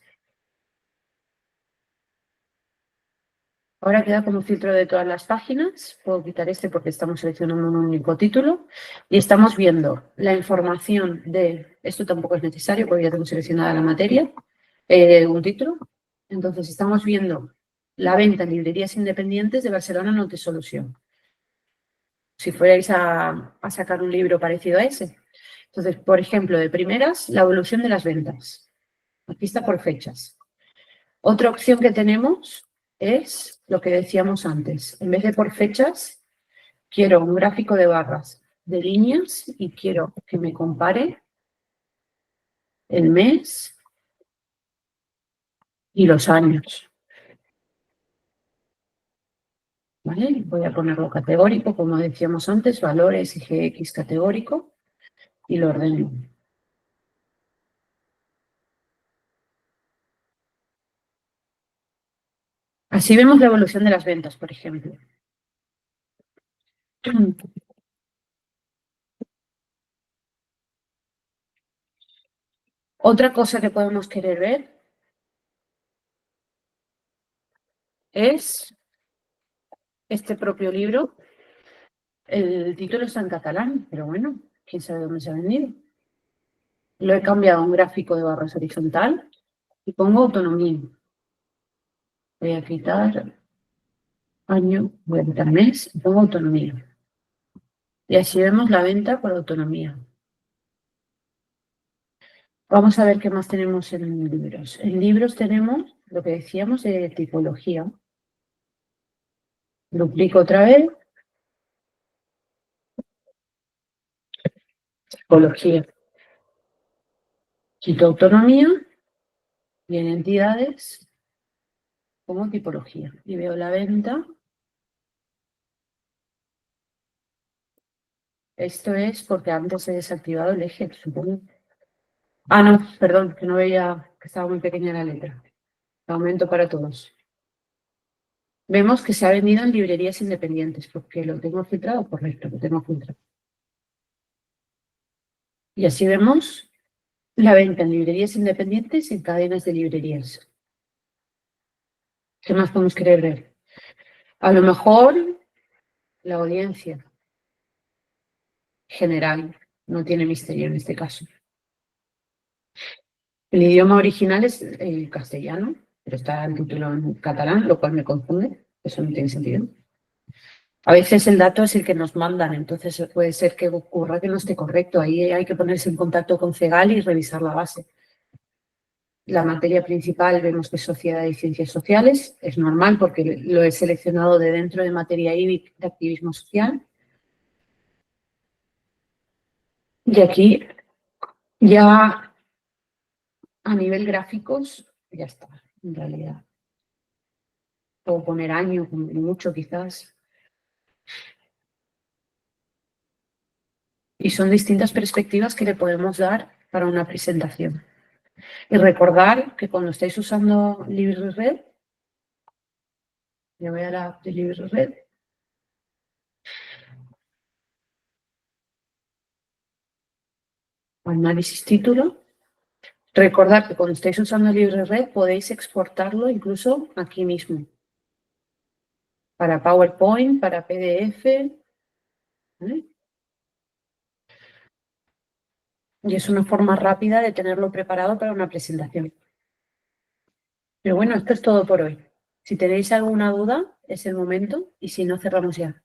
Ahora queda como filtro de todas las páginas. Puedo quitar este porque estamos seleccionando un único título. Y estamos viendo la información de... Esto tampoco es necesario porque ya tengo seleccionada la materia. Un título. Entonces estamos viendo la venta en librerías independientes de Barcelona Note Solución. Si fuerais a sacar un libro parecido a ese. Entonces, por ejemplo, de primeras, la evolución de las ventas. Aquí está por fechas. Otra opción que tenemos es lo que decíamos antes. En vez de por fechas, quiero un gráfico de barras de líneas y quiero que me compare el mes y los años. ¿Vale? Voy a ponerlo categórico, como decíamos antes, valores y GX categórico, y lo ordeno. Así vemos la evolución de las ventas, por ejemplo. Otra cosa que podemos querer ver es este propio libro. El título está en catalán, pero bueno, quién sabe dónde se ha vendido. Lo he cambiado a un gráfico de barras horizontal y pongo autonomía. Voy a quitar año, voy a quitar mes y pongo autonomía. Y así vemos la venta por autonomía. Vamos a ver qué más tenemos en libros. En libros tenemos lo que decíamos de tipología. Duplico otra vez. Tipología. Quito autonomía y en entidades pongo tipología. Y veo la venta. Esto es porque antes he desactivado el eje, supongo. Ah, no, perdón, que no veía, que estaba muy pequeña la letra. Aumento para todos. Vemos que se ha vendido en librerías independientes, porque lo tengo filtrado, correcto, lo tengo filtrado. Y así vemos la venta en librerías independientes y en cadenas de librerías. ¿Qué más podemos querer ver? A lo mejor la audiencia general no tiene misterio en este caso. El idioma original es el castellano, pero está el título en catalán, lo cual me confunde. Eso no tiene sentido. A veces el dato es el que nos mandan, entonces puede ser que ocurra que no esté correcto. Ahí hay que ponerse en contacto con CEGAL y revisar la base. La materia principal vemos que es Sociedad y Ciencias Sociales. Es normal porque lo he seleccionado de dentro de materia IBIC de Activismo Social. Y aquí ya a nivel gráficos ya está, en realidad. Puedo poner año, mucho quizás. Y son distintas perspectivas que le podemos dar para una presentación. Y recordar que cuando estáis usando LibreRed, me voy a la app de LibreRed, análisis título. Recordad que cuando estáis usando LibreRed podéis exportarlo incluso aquí mismo. Para PowerPoint, para PDF. ¿Vale? Y es una forma rápida de tenerlo preparado para una presentación. Pero bueno, esto es todo por hoy. Si tenéis alguna duda, es el momento. Y si no, cerramos ya.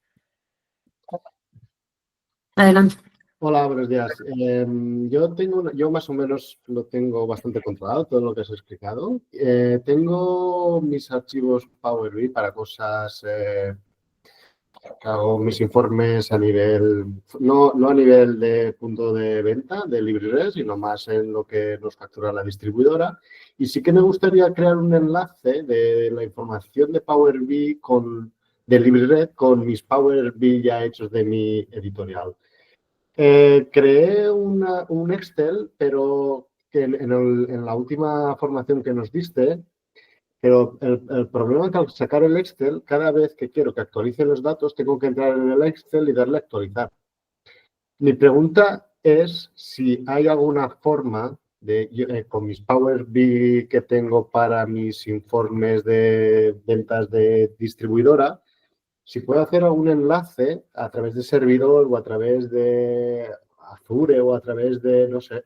Adelante. Hola, buenos días. Yo más o menos lo tengo bastante controlado, todo lo que has explicado. Tengo mis archivos Power BI para cosas, hago mis informes a nivel, no a nivel de punto de venta de LibreRed, sino más en lo que nos factura la distribuidora. Y sí que me gustaría crear un enlace de la información de Power BI de LibreRed con mis Power BI ya hechos de mi editorial. Creé un Excel, pero que en la última formación que nos diste, Pero el problema es que al sacar el Excel, cada vez que quiero que actualice los datos, tengo que entrar en el Excel y darle a actualizar. Mi pregunta es si hay alguna forma con mis Power BI que tengo para mis informes de ventas de distribuidora, si puedo hacer algún enlace a través de servidor o a través de Azure o a través de, no sé,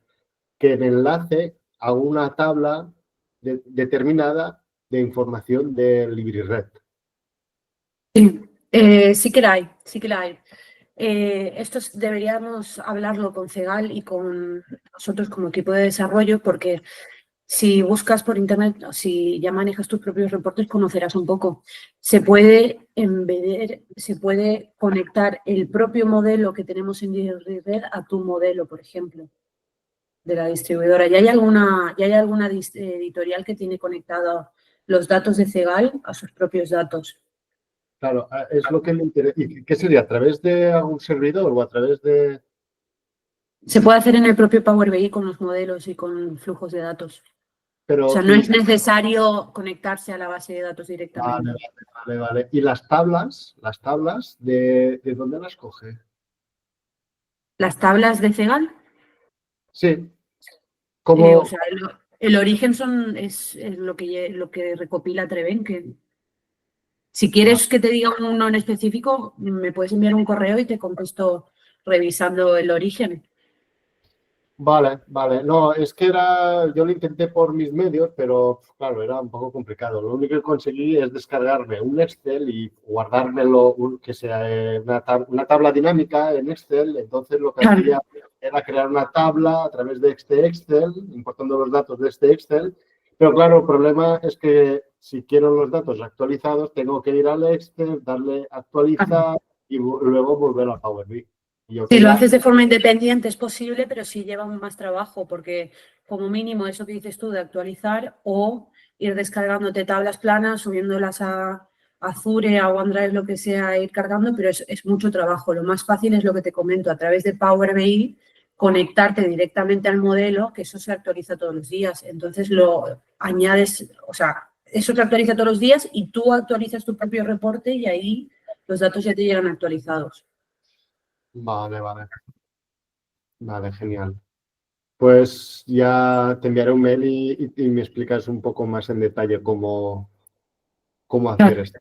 que me enlace a una tabla determinada de información de LibriRed. Sí, sí que la hay, sí que la hay. Deberíamos hablarlo con CEGAL y con nosotros como equipo de desarrollo, porque si buscas por internet, si ya manejas tus propios reportes, conocerás un poco. Se puede se puede conectar el propio modelo que tenemos en LibriRed a tu modelo, por ejemplo, de la distribuidora. Ya hay alguna editorial que tiene conectado los datos de CEGAL a sus propios datos. Claro, es lo que me interesa. ¿Y qué sería? ¿A través de algún servidor o a través de...? Se puede hacer en el propio Power BI con los modelos y con flujos de datos. O Pero, sea, no es necesario conectarse a la base de datos directamente. Vale. ¿Y las tablas de dónde las coge? Las tablas de CEGAL, Sí. o ¿Cómo? sea, el origen es lo que recopila Treven. Que si quieres que te diga uno en específico, me puedes enviar un correo y te contesto revisando el origen. Vale. No, es que yo lo intenté por mis medios, pero claro, era un poco complicado. Lo único que conseguí es descargarme un Excel y guardármelo, que sea una tabla dinámica en Excel. Entonces lo que Claro. hacía era crear una tabla a través de este Excel, importando los datos de este Excel. Pero claro, el problema es que si quiero los datos actualizados, tengo que ir al Excel, darle a actualizar y luego volver a Power BI. Y yo Si lo quería... haces de forma independiente es posible, pero sí lleva más trabajo, porque como mínimo eso que dices tú de actualizar o ir descargándote tablas planas, subiéndolas a Azure, a OneDrive, lo que sea, ir cargando, pero es mucho trabajo. Lo más fácil es lo que te comento, a través de Power BI, conectarte directamente al modelo, que eso se actualiza todos los días. Entonces lo añades, o sea, eso se actualiza todos los días y tú actualizas tu propio reporte y ahí los datos ya te llegan actualizados. Vale, genial. Pues ya te enviaré un mail y me explicas un poco más en detalle cómo hacer Claro. esto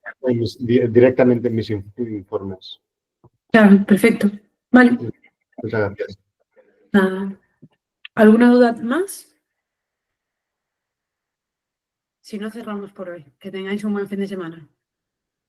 directamente en mis informes. Claro, perfecto. Vale. Muchas gracias. Ah, ¿alguna duda más? Si no, cerramos por hoy. Que tengáis un buen fin de semana.